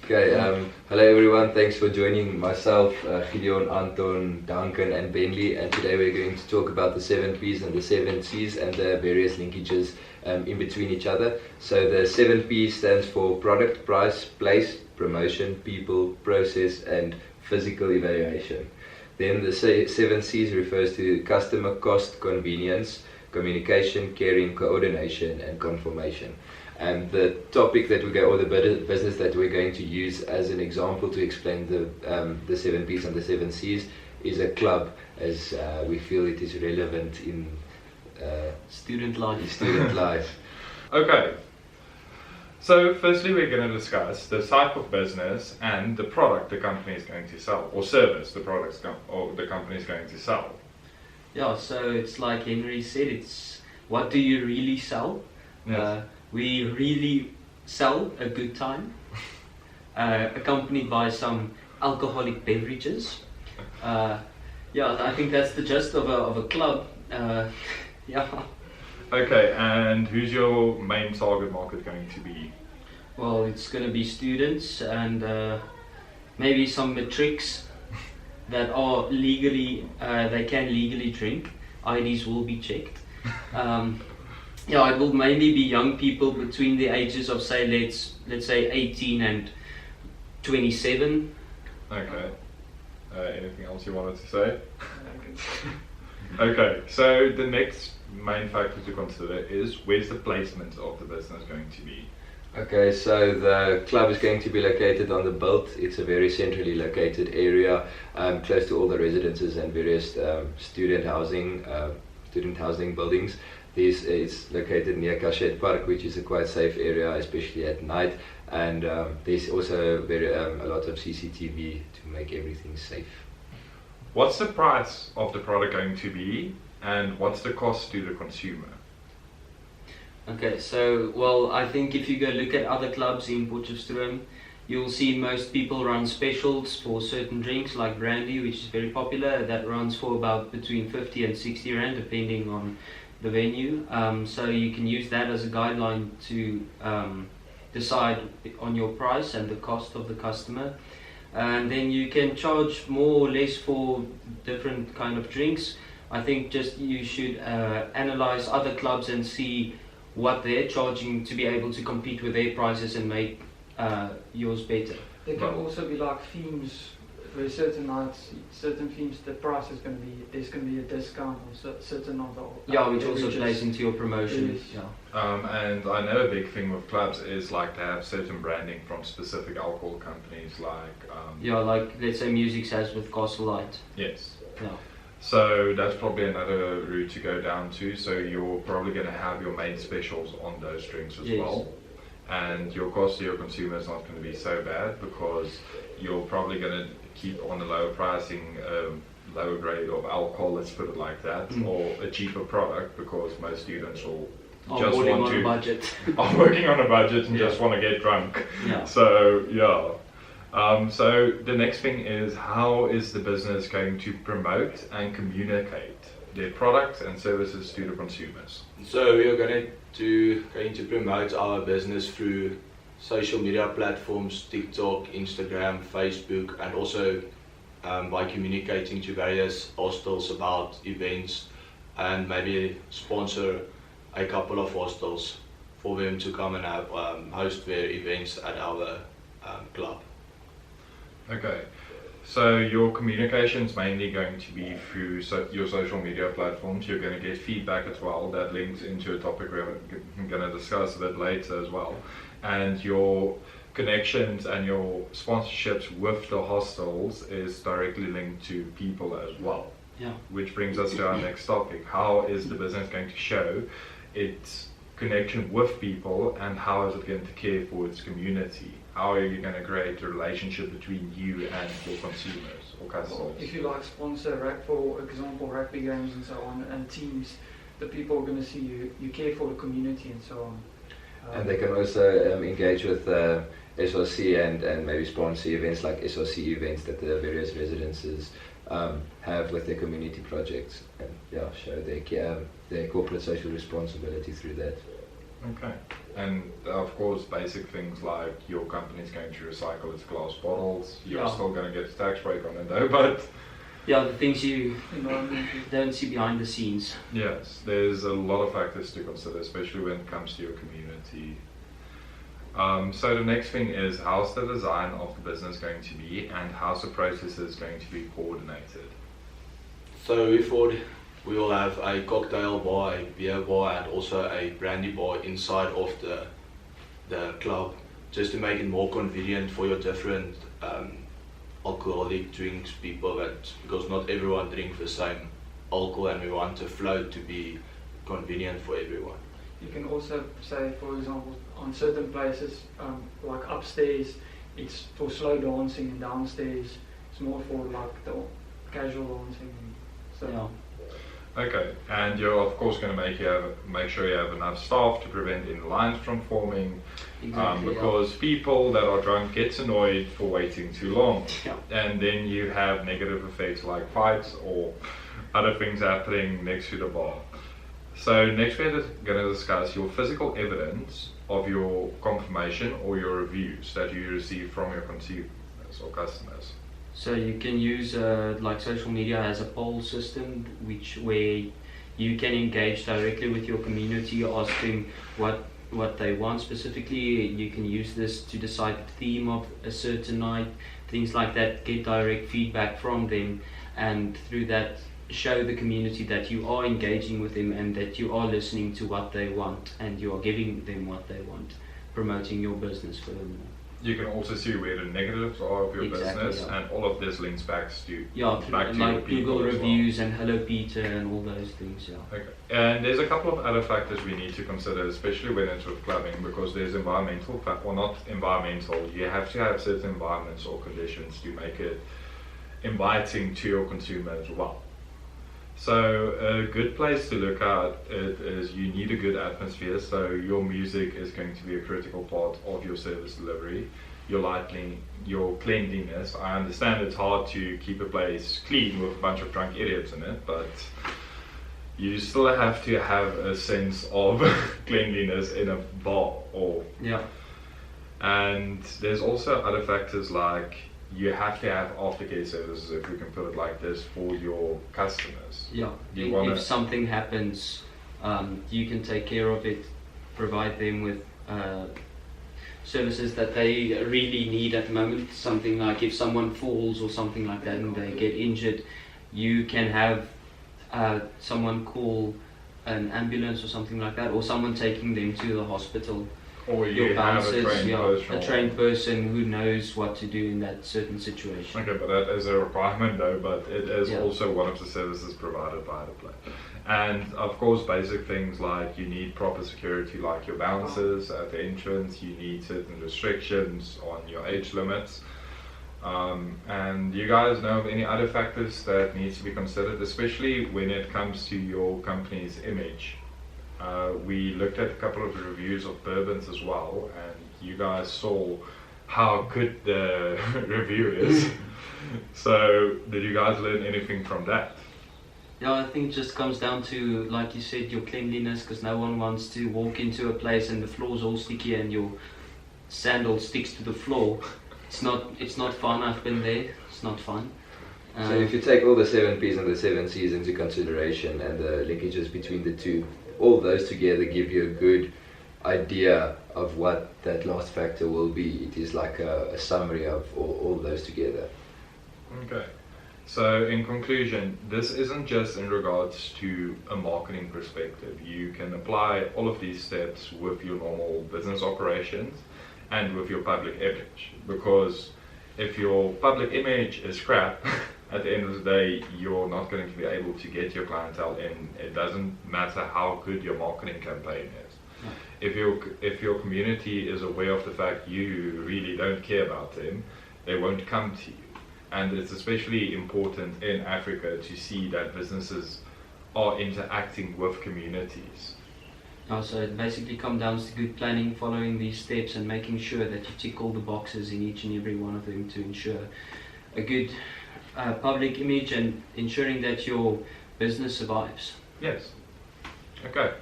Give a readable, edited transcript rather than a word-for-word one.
Okay, hello everyone, thanks for joining myself, Gideon, Anton, Duncan and Bentley, and today we're going to talk about the 7P's and the 7C's and the various linkages in between each other. So the 7P stands for product, price, place, promotion, people, process and physical evaluation. Then the 7C's refers to customer, cost, convenience, communication, caring, coordination and conformation. And the topic that we go, or the business that we're going to use as an example to explain the 7P's and the 7C's is a club, as we feel it is relevant in student life. Student life. Okay, so firstly we're going to discuss the type of business and the product the company is going to sell, or service the company is going to sell. Yeah, so it's like Henry said, it's what do you really sell? Yes. We really sell a good time, accompanied by some alcoholic beverages. Yeah, I think that's the gist of a club. Yeah. Okay, and who's your main target market going to be? Well, it's going to be students and maybe some matrics that are legally, they can legally drink. IDs will be checked. Yeah, it will mainly be young people between the ages of let's say 18 and 27. Okay. Anything else you wanted to say? Okay, so the next main factor to consider is where's the placement of the business going to be? Okay, so the club is going to be located on the Bult. It's a very centrally located area, close to all the residences and various student housing buildings. This is located near Cachet Park, which is a quite safe area, especially at night. And there's also a lot of CCTV to make everything safe. What's the price of the product going to be, and what's the cost to the consumer? Okay, so, well, I think if you go look at other clubs in Potchefstroom, you'll see most people run specials for certain drinks like brandy, which is very popular. That runs for about between 50 and 60 rand, depending on the venue. So you can use that as a guideline to decide on your price and the cost of the customer. And then you can charge more or less for different kind of drinks. I think just you should analyze other clubs and see what they're charging to be able to compete with their prices and make yours better. There can also be like themes, where certain nights, certain themes, the price is going to be, there's going to be a discount on certain of the... Yeah, which also plays into your promotion. Yes. Yeah. And I know a big thing with clubs is like to have certain branding from specific alcohol companies like... Yeah, like let's say Music Says with Castle Light. Yes. Yeah. So that's probably another route to go down to. So you're probably going to have your main specials on those drinks as well. And your cost to your consumer is not going to be so bad because you're probably going to keep on the lower pricing, lower grade of alcohol, let's put it like that, or a cheaper product because most students will just want to... are working on a budget and just want to get drunk. Yeah. So, yeah. So the next thing is how is the business going to promote and communicate their products and services to the consumers? So we are going to promote our business through social media platforms, TikTok, Instagram, Facebook, and also by communicating to various hostels about events and maybe sponsor a couple of hostels for them to come and have, host their events at our club. Okay, so your communication is mainly going to be through your social media platforms. You're going to get feedback as well that links into a topic we're going to discuss a bit later as well. And your connections and your sponsorships with the hostels is directly linked to people as well. Yeah. Which brings us to our next topic. How is the business going to show its connection with people and how is it going to care for its community? How are you going to create a relationship between you and your consumers or customers? If you like sponsor, for example, rugby games and so on, and teams, the people are going to see you care for the community and so on. And they can also engage with SRC and maybe sponsor events like SRC events that the various residences have with their community projects, and show their corporate social responsibility through that. Okay. And of course, basic things like your company's going to recycle its glass bottles. You're Yeah. still going to get a tax break on it though, but Yeah, the things you Environmental. don't see behind the scenes. yes, there's a lot of factors to consider, especially when it comes to your community. So the next thing is, how's the design of the business going to be, and how's the processes going to be coordinated? So we thought we will have a cocktail bar, a beer bar, and also a brandy bar inside of the club, just to make it more convenient for your different alcoholic drinks people, because not everyone drinks the same alcohol, and we want the flow to be convenient for everyone. You can also say, for example, on certain places, like upstairs, it's for slow dancing, and downstairs, it's more for like the casual dancing. So Yeah. Okay, and you're of course going to make sure you have enough staff to prevent any lines from forming, Exactly. because people that are drunk get annoyed for waiting too long, Yeah. and then you have negative effects like fights or other things happening next to the bar. So next we're going to discuss your physical evidence of your confirmation or your reviews that you receive from your consumers or customers. So you can use like social media as a poll system, where you can engage directly with your community, asking what they want specifically. You can use this to decide the theme of a certain night, things like that. Get direct feedback from them, and through that show the community that you are engaging with them and that you are listening to what they want and you are giving them what they want, promoting your business furthermore. You can also see where the negatives are of your Exactly, business, yeah. and all of this links back to Yeah, back to your like people Google as well. reviews and Hello Peter and all those things. Yeah. Okay. And there's a couple of other factors we need to consider, especially when it's with clubbing, because there's environmental, or not environmental, you have to have certain environments or conditions to make it inviting to your consumer as well. So a good place to look at it is you need a good atmosphere, so your music is going to be a critical part of your service delivery. Your lighting, your cleanliness. I understand it's hard to keep a place clean with a bunch of drunk idiots in it, but you still have to have a sense of cleanliness in a bar. And there's also other factors like you have to have aftercare services, if we can put it like this, for your customers. Yeah. You If something happens, you can take care of it, provide them with services that they really need at the moment. Something like if someone falls or something like that and they get injured, you can have someone call an ambulance or something like that, or someone taking them to the hospital. Or Your you have a bouncers, trained person. a trained person who knows what to do in that certain situation. Okay, but that is a requirement though, but it is Yeah. also one of the services provided by the place. And of course, basic things like you need proper security, like your bouncers at the entrance, you need certain restrictions on your age limits. And you guys know of any other factors that needs to be considered, especially when it comes to your company's image. We looked at a couple of reviews of bourbons as well, and you guys saw how good the review is. So did you guys learn anything from that? Yeah, I think it just comes down to, like you said, your cleanliness, because no one wants to walk into a place and the floor's all sticky and your sandal sticks to the floor. It's not fun. I've been there. It's not fun. So if you take all the 7P's and the 7C's into consideration and the linkages between the two, all those together give you a good idea of what that last factor will be. It is like a summary of all those together. Okay. So in conclusion, this isn't just in regards to a marketing perspective. You can apply all of these steps with your normal business operations and with your public image, because if your public image is crap, at the end of the day, you're not going to be able to get your clientele in. It doesn't matter how good your marketing campaign is. Yeah. If your community is aware of the fact you really don't care about them, they won't come to you. And it's especially important in Africa to see that businesses are interacting with communities. So it basically comes down to good planning, following these steps and making sure that you tick all the boxes in each and every one of them to ensure a good public image and ensuring that your business survives. Yes. Okay.